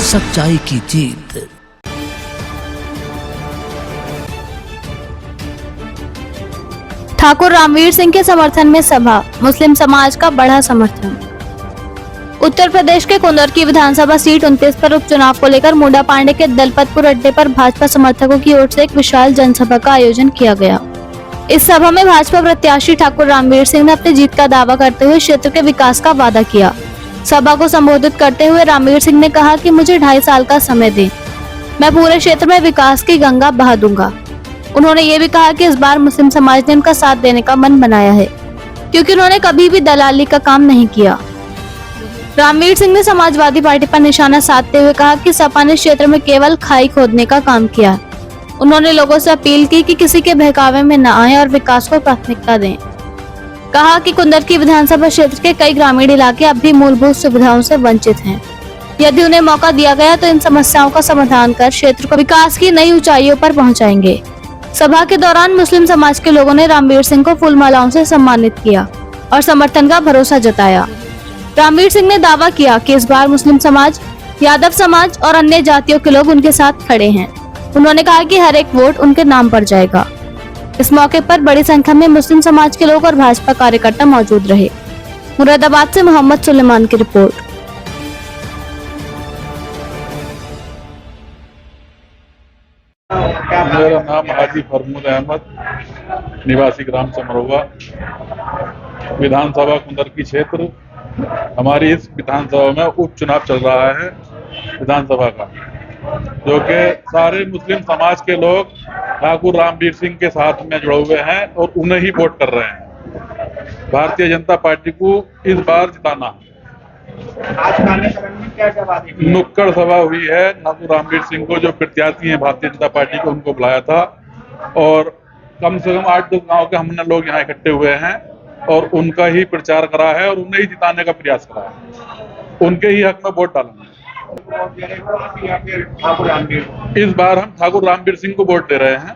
सच्चाई की जीत। ठाकुर रामवीर सिंह के समर्थन में सभा, मुस्लिम समाज का बढ़ा समर्थन। उत्तर प्रदेश के कुंदर की विधानसभा सीट 29 पर उपचुनाव को लेकर मुंडा पांडे के दलपतपुर अड्डे पर भाजपा समर्थकों की ओर से एक विशाल जनसभा का आयोजन किया गया। इस सभा में भाजपा प्रत्याशी ठाकुर रामवीर सिंह ने अपनी जीत का दावा करते हुए क्षेत्र के विकास का वादा किया। सभा को संबोधित करते हुए रामवीर सिंह ने कहा कि मुझे 2.5 साल का समय दें, मैं पूरे क्षेत्र में विकास की गंगा बहा दूंगा। उन्होंने ये भी कहा कि इस बार मुस्लिम समाज ने उनका साथ देने का मन बनाया है, क्योंकि उन्होंने कभी भी दलाली का काम नहीं किया। रामवीर सिंह ने समाजवादी पार्टी पर निशाना साधते हुए कहा कि सपा ने क्षेत्र में केवल खाई खोदने का काम किया। उन्होंने लोगों से अपील की कि किसी के बहकावे में न आए और विकास को प्राथमिकता दें। कहा कि कुंदर की विधानसभा क्षेत्र के कई ग्रामीण इलाके अब भी मूलभूत सुविधाओं से वंचित हैं। यदि उन्हें मौका दिया गया तो इन समस्याओं का समाधान कर क्षेत्र को विकास की नई ऊंचाइयों पर पहुंचाएंगे। सभा के दौरान मुस्लिम समाज के लोगों ने रामवीर सिंह को फूलमालाओं से सम्मानित किया और समर्थन का भरोसा जताया। रामवीर सिंह ने दावा किया कि इस बार मुस्लिम समाज, यादव समाज और अन्य जातियों के लोग उनके साथ खड़े हैं। उन्होंने कहा कि हर एक वोट उनके नाम पर जाएगा। इस मौके पर बड़ी संख्या में मुस्लिम समाज के लोग और भाजपा कार्यकर्ता मौजूद रहे। मुरादाबाद से मोहम्मद सुलेमान की रिपोर्ट। मेरा नाम हाजी फरमूद अहमद, निवासी ग्राम चमरौवा, विधानसभा कुंदर की क्षेत्र। हमारी इस विधानसभा में उपचुनाव चल रहा है विधानसभा का, जो कि सारे मुस्लिम समाज के लोग ठाकुर रामवीर सिंह के साथ में जुड़े हुए हैं और उन्हें ही वोट कर रहे हैं। भारतीय जनता पार्टी को इस बार जिताना। नुक्कड़ सभा हुई है, ठाकुर रामवीर सिंह को जो प्रत्याशी हैं भारतीय जनता पार्टी को, उनको बुलाया था और कम से कम 8-10 गांव के हमने लोग यहाँ इकट्ठे हुए हैं और उनका ही प्रचार करा है और उन्हें ही जिताने का प्रयास करा है। उनके ही हक में वोट डालना है। इस बार हम ठाकुर रामवीर सिंह को वोट दे रहे हैं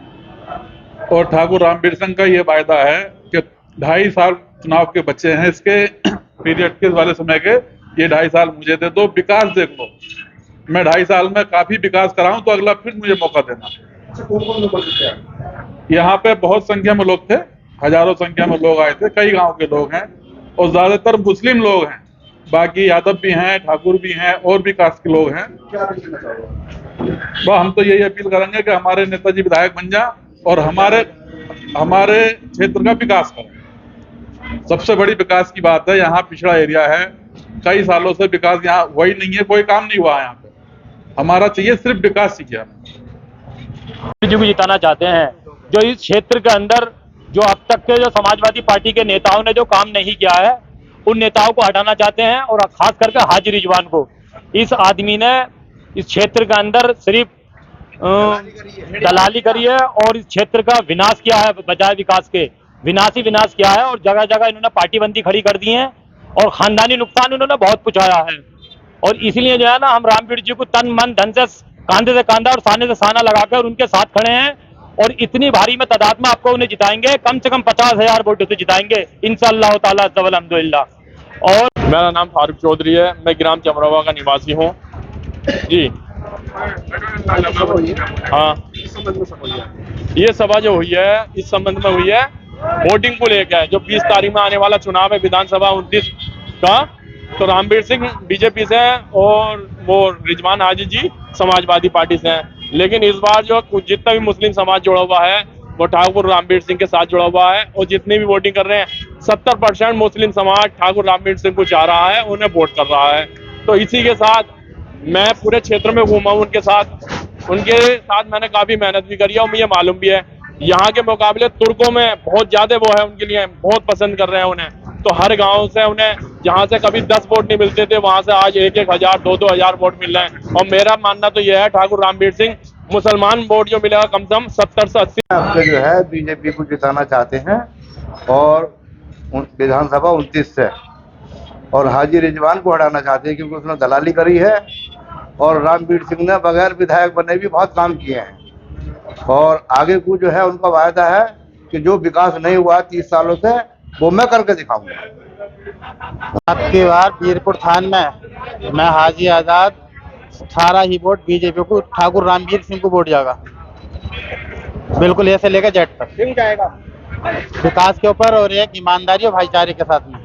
और ठाकुर रामवीर सिंह का ये वायदा है कि 2.5 साल चुनाव के बच्चे हैं, इसके पीरियड के वाले समय के, ये 2.5 साल मुझे दे दो, विकास देख लो। मैं 2.5 साल में काफी विकास कराऊं तो अगला फिर मुझे मौका देना। यहाँ पे बहुत संख्या में लोग थे, हजारों संख्या में लोग आए थे, कई गांव के लोग हैं और ज्यादातर मुस्लिम लोग हैं, बाकी यादव भी हैं, ठाकुर भी हैं और भी कास्ट के लोग हैं। तो हम तो यही अपील करेंगे कि हमारे नेताजी विधायक बन जाए और हमारे क्षेत्र का विकास करें। सबसे बड़ी विकास की बात है, यहाँ पिछड़ा एरिया है, कई सालों से विकास यहाँ वही नहीं है, कोई काम नहीं हुआ यहाँ पे। हमारा चाहिए सिर्फ विकास चाहिए। जी को जिताना चाहते हैं, जो इस क्षेत्र के अंदर जो अब तक के जो समाजवादी पार्टी के नेताओं ने जो काम नहीं किया है, उन नेताओं को हटाना चाहते हैं और खास करके हाजी रिजवान को। इस आदमी ने इस क्षेत्र के अंदर सिर्फ दलाली करी है और इस क्षेत्र का विनाश किया है, बजाय विकास के विनाश ही विनाश किया है और जगह जगह इन्होंने पार्टीबंदी खड़ी कर दी है और खानदानी नुकसान इन्होंने बहुत पहुंचाया है। और इसलिए जो है ना, हम रामवीर जी को तन मन धन से, कांधे से कांधा और साने से साना लगाकर उनके साथ खड़े हैं और इतनी भारी में तादाद में आपको उन्हें जिताएंगे, कम से कम 50,000 वोटों से जिताएंगे इंशाअल्लाह ताला अल्हम्दुलिल्लाह। और मेरा नाम फारूक चौधरी है, मैं ग्राम चमरौवा का निवासी हूँ जी। हाँ, ये सभा जो हुई है इस संबंध में हुई है वोटिंग को लेकर, जो 20 तारीख में आने वाला चुनाव है विधानसभा 29 का। तो रामवीर सिंह बीजेपी से हैं और वो रिजवान हाजी जी समाजवादी पार्टी से हैं। लेकिन इस बार जो जितना भी मुस्लिम समाज जुड़ा हुआ है वो ठाकुर रामवीर सिंह के साथ जुड़ा हुआ है और जितनी भी वोटिंग कर रहे हैं 70% मुस्लिम समाज ठाकुर रामवीर सिंह को चाह रहा है, उन्हें वोट कर रहा है। तो इसी के साथ मैं पूरे क्षेत्र में घूमा हूँ, उनके साथ मैंने काफी मेहनत भी करी है और मुझे मालूम भी है यहाँ के मुकाबले तुर्कों में बहुत ज्यादा वो है, उनके लिए बहुत पसंद कर रहे हैं उन्हें। तो हर गांव से उन्हें जहां से कभी 10 वोट नहीं मिलते थे, वहां से आज 1-1 हजार 2-2 हजार वोट मिल रहे हैं। और मेरा मानना तो यह है ठाकुर रामवीर सिंह मुसलमान वोट जो मिलेगा कम से कम 70 से 80 जो है बीजेपी को जिताना चाहते हैं और विधानसभा 29 से, और हाजी रिजवान को हटाना चाहते हैं क्योंकि उसने दलाली करी है और रामवीर सिंह ने बगैर विधायक बने भी बहुत काम किए हैं। और आगे को जो है उनका वायदा है कि जो विकास नहीं हुआ 30 सालों से वो मैं करके दिखाऊंगा। आपकी बार वीरपुर थान में मैं हाजी आजाद सारा ही वोट बीजेपी को, ठाकुर रामवीर सिंह को वोट जाएगा, बिल्कुल ऐसे लेकर जेट तक। क्यों जाएगा? विकास के ऊपर और एक ईमानदारी और भाईचारे के साथ में।